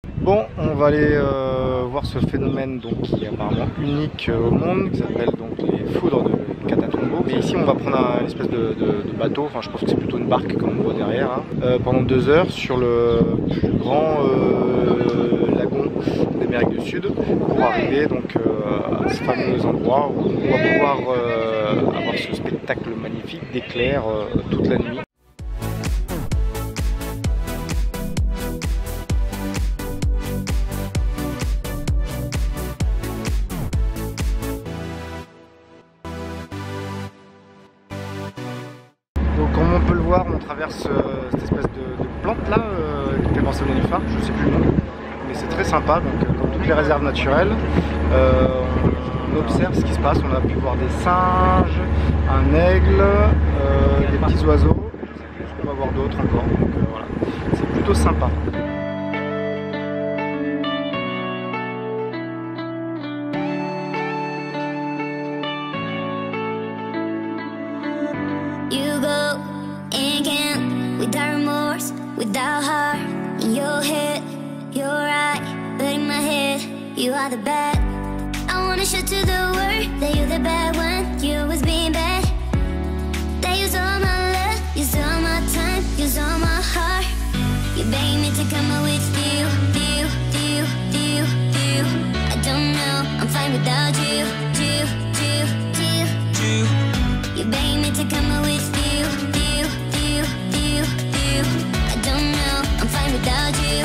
Bon, on va aller voir ce phénomène donc, qui est apparemment unique au monde, qui s'appelle donc les foudres de Catatumbo. Et ici on va prendre une espèce de bateau, enfin je pense que c'est plutôt une barque comme on voit derrière, hein, pendant 2 heures sur le plus grand lagon d'Amérique du Sud pour arriver donc à ce fameux endroit où on va pouvoir avoir ce spectacle magnifique d'éclairs toute la nuit. Donc comme on peut le voir, on traverse cette espèce de plante là qui fait penser au nénuphar, je ne sais plus le nom, mais c'est très sympa. Donc dans toutes les réserves naturelles, on observe ce qui se passe. On a pu voir des singes, un aigle, des petits oiseaux, je sais plus ce qu'on va voir d'autres encore. Donc voilà, c'est plutôt sympa. You go and camp without remorse, without heart. In your head, you're right, but in my head, you are the bad. I wanna show to the world that you're the bad one. You always being bad. That use all my love, use all my time, use all my heart. You beg me to come out with you. I don't know, I'm fine without you. You beg me to come out with you. I don't know, I'm fine without you.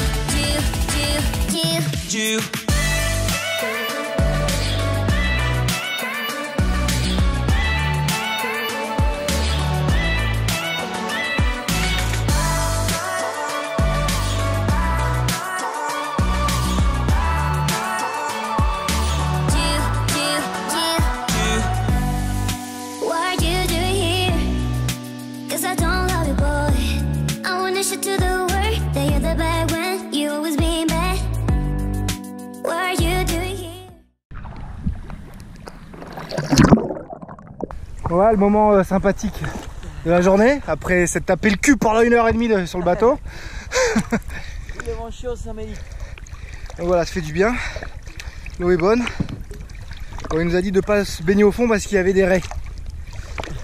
Voilà le moment sympathique de la journée, après s'être tapé le cul pendant 1h30 sur le bateau. Le vent chaud, ça mérite. Donc voilà, ça fait du bien. L'eau est bonne. Bon, il nous a dit de ne pas se baigner au fond parce qu'il y avait des raies.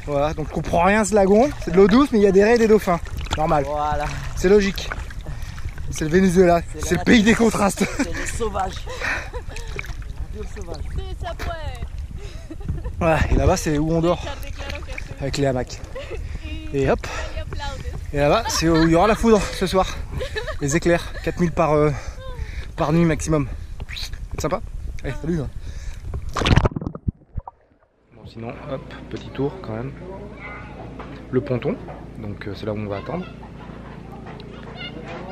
Voilà, donc on comprend rien ce lagon. C'est de l'eau douce, mais il y a des raies et des dauphins. Normal. Voilà. C'est logique. C'est le Venezuela. C'est le pays des contrastes. C'est les sauvages. Voilà, et là-bas c'est où on dort. Avec les hamacs. Et hop. Et là-bas c'est où il y aura la foudre ce soir. Les éclairs. 4000 par nuit maximum. C'est sympa. Allez, salut. Bon, sinon, hop, petit tour quand même. Le ponton. Donc c'est là où on va attendre.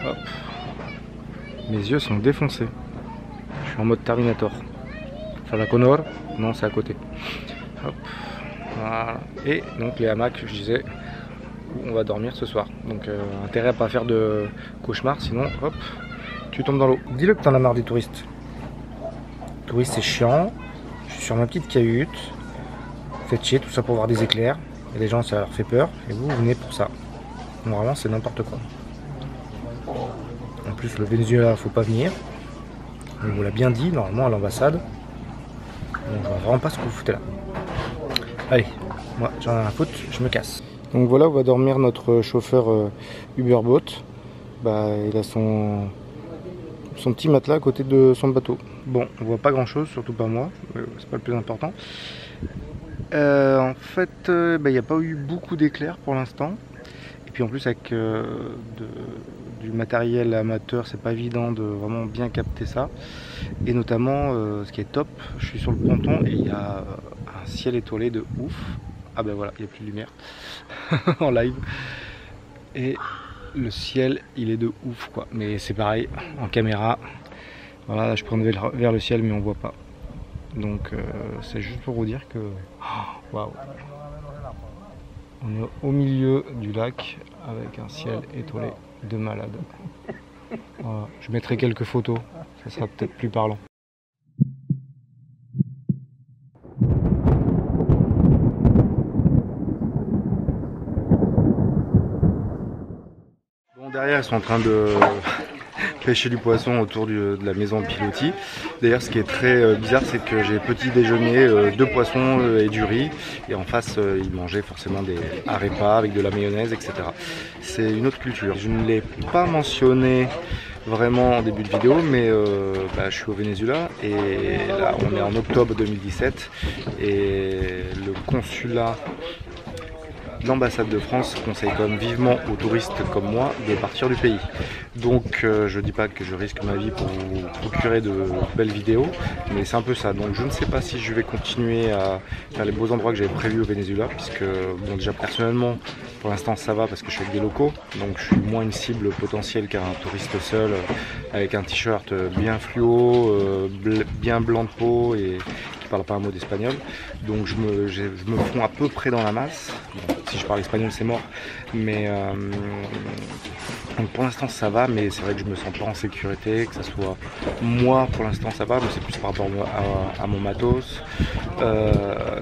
Hop. Mes yeux sont défoncés. Je suis en mode Terminator. Enfin la Connor, non c'est à côté. Hop. Voilà. Et donc les hamacs, je disais, où on va dormir ce soir. Donc intérêt à pas faire de cauchemar, sinon hop, tu tombes dans l'eau. Dis-le que t'en as marre des touristes. Les touristes c'est chiant. Je suis sur ma petite cahute. Faites chier, tout ça pour voir des éclairs. Et les gens ça leur fait peur. Et vous venez pour ça. Donc, vraiment c'est n'importe quoi. En plus le Venezuela faut pas venir. On vous l'a bien dit normalement à l'ambassade. Donc je vois vraiment pas ce que vous foutez là. Allez, moi j'en ai un foutre, je me casse. Donc voilà où va dormir notre chauffeur Uberboat. Bah, il a son petit matelas à côté de son bateau. Bon, on voit pas grand chose, surtout pas moi, c'est pas le plus important. En fait, il n'y a pas eu beaucoup d'éclairs pour l'instant. Et puis en plus avec du matériel amateur, c'est pas évident de vraiment bien capter ça. Et notamment, ce qui est top, je suis sur le ponton et il y a un ciel étoilé de ouf. Ah ben voilà, il n'y a plus de lumière en live. Et le ciel, il est de ouf quoi. Mais c'est pareil, en caméra, voilà, je prends vers le ciel mais on voit pas. Donc c'est juste pour vous dire que, waouh, on est au milieu du lac avec un ciel étoilé de malade. Voilà. Je mettrai quelques photos, ça sera peut-être plus parlant. Bon, derrière ils sont en train de pêcher du poisson autour de la maison de pilotis. D'ailleurs, ce qui est très bizarre, c'est que j'ai petit déjeuner, 2 poissons et du riz. Et en face, ils mangeaient forcément des arepas avec de la mayonnaise, etc. C'est une autre culture. Je ne l'ai pas mentionné vraiment en début de vidéo, mais je suis au Venezuela et là on est en octobre 2017 et le consulat, l'ambassade de France conseille quand même vivement aux touristes comme moi de partir du pays. Donc je dis pas que je risque ma vie pour vous procurer de belles vidéos, mais c'est un peu ça. Donc je ne sais pas si je vais continuer à faire les beaux endroits que j'avais prévus au Venezuela, puisque bon, déjà personnellement pour l'instant ça va parce que je suis avec des locaux, donc je suis moins une cible potentielle qu'un touriste seul avec un t-shirt bien fluo, bien blanc de peau et qui parle pas un mot d'espagnol. Donc je me fonds à peu près dans la masse. Bon, si je parle espagnol c'est mort, mais donc pour l'instant ça va, mais c'est vrai que je me sens pas en sécurité, que ça soit moi pour l'instant ça va, mais c'est plus par rapport à mon matos,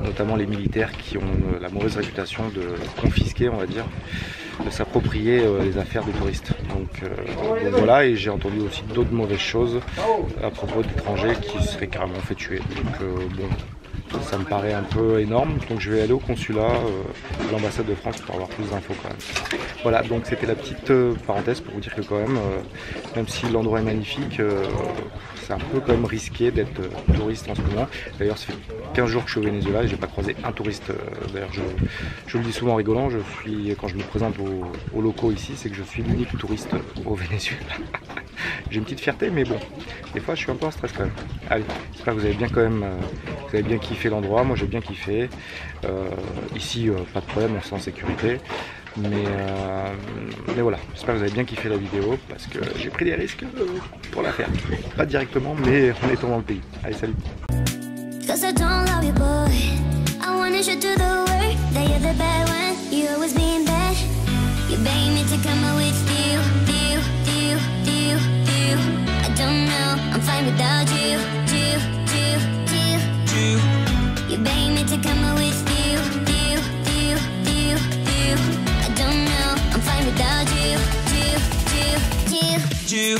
notamment les militaires qui ont la mauvaise réputation de confisquer, on va dire, de s'approprier les affaires des touristes. Donc voilà, et j'ai entendu aussi d'autres mauvaises choses à propos d'étrangers qui se seraient carrément fait tuer. Donc bon, ça me paraît un peu énorme, donc je vais aller au consulat, à l'ambassade de France pour avoir plus d'infos quand même. Voilà, donc c'était la petite parenthèse pour vous dire que quand même si l'endroit est magnifique, c'est un peu quand même risqué d'être touriste en ce moment. D'ailleurs ça fait 15 jours que je suis au Venezuela et j'ai pas croisé un touriste. D'ailleurs je le dis souvent en rigolant, quand je me présente aux locaux ici, c'est que je suis l'unique touriste au Venezuela. J'ai une petite fierté, mais bon, des fois je suis un peu en stress quand même. Allez, j'espère que vous avez bien quand même, vous avez bien kiffé l'endroit. Moi j'ai bien kiffé. Ici pas de problème, on se sent en sécurité. Mais voilà, j'espère que vous avez bien kiffé la vidéo parce que j'ai pris des risques pour la faire. Pas directement, mais en étant dans le pays. Allez, salut. You